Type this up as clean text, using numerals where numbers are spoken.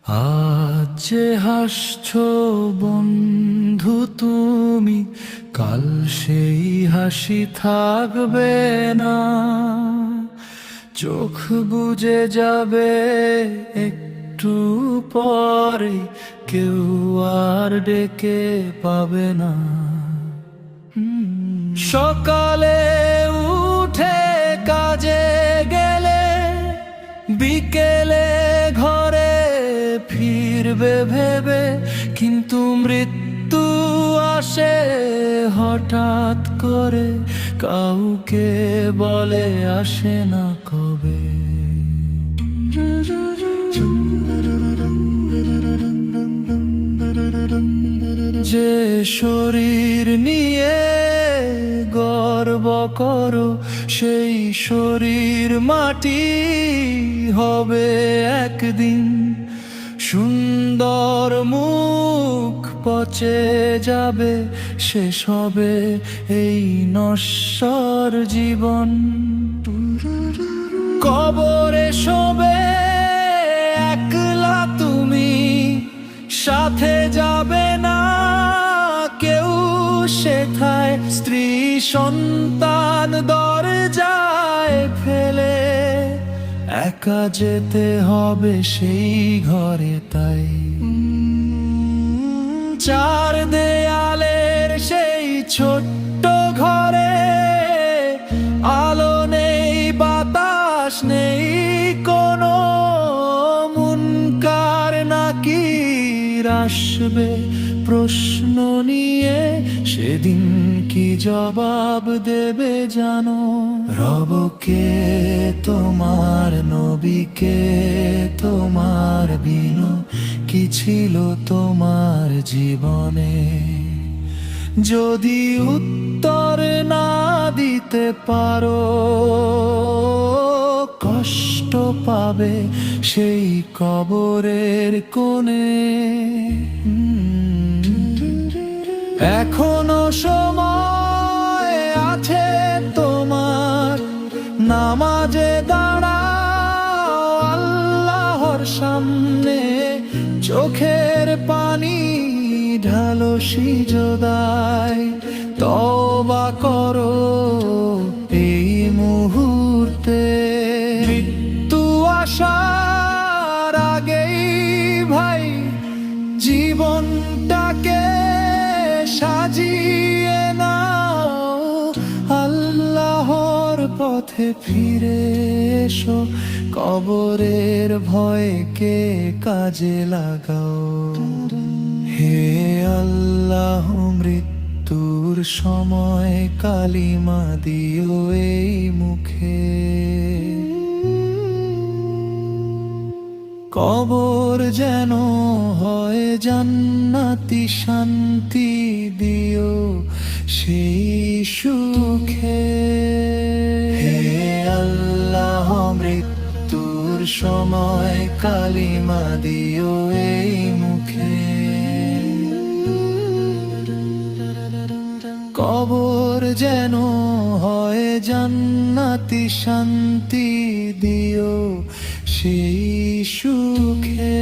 আজ যে হাসছো বন্ধু তুমি, কাল সেই হাসি থাকবে না। চোখ বুজে যাবে একটু পরে, কেউ আর ডেকে পাবে না। সকালে উঠে কাজে গেলে, বিকেলে ঘরে ফিরবে ভেবে, কিন্তু মৃত্যু আসে হঠাৎ করে, কাউকে বলে আসে না কবে। যে শরীর নিয়ে গর্ব করো, সেই শরীর মাটি হবে একদিন। সুন্দর মুখ পচে যাবে, শেষ হবে এই নশ্বর জীবন। কবরে শোবে একলা তুমি, সাথে যাবে না কেউ সেথায়। স্ত্রী সন্তান দরজায় ফেলে, একা যেতে হবে সেই ঘরে তাই। চার দেয়ালের সেই ছোট্ট ঘরে, আলো নেই বাতাস নেই কোনো, মুনকার নাকির আসবে প্রশ্ন নিয়ে, সেদিন কি জবাব দেবে জানো? রবকে তোমার, নবীকে তোমার, বিনু কি ছিল তোমার জীবনে? যদি উত্তর না দিতে পারো, কষ্ট পাবে সেই কবরের কোণে। এখনো সময় আছে তোমার, নামাজে দাঁড়াও আল্লাহর সামনে। চোখের পানি ঢালো সিজদায়, তওবা করো এই মুহূর্তে। মৃত্যু আসার আগেই ভাই জীবনটাকে সাজিয়ে নাও, আল্লাহর পথে ফিরে এসো। কবরের ভয়কে কাজে লাগাও। হে আল্লাহ, মৃত্যুর সময় কালিমা দিও এই মুখে। কবর যেন হয় জান্নাতি, শান্তি দিও সেই সুখে। হে আল্লাহ, মৃত্যুর সময় কালিমা দিও এই মুখে। কবর যেন হয় জান্নাতি, শান্তি দিও সেই সুখে।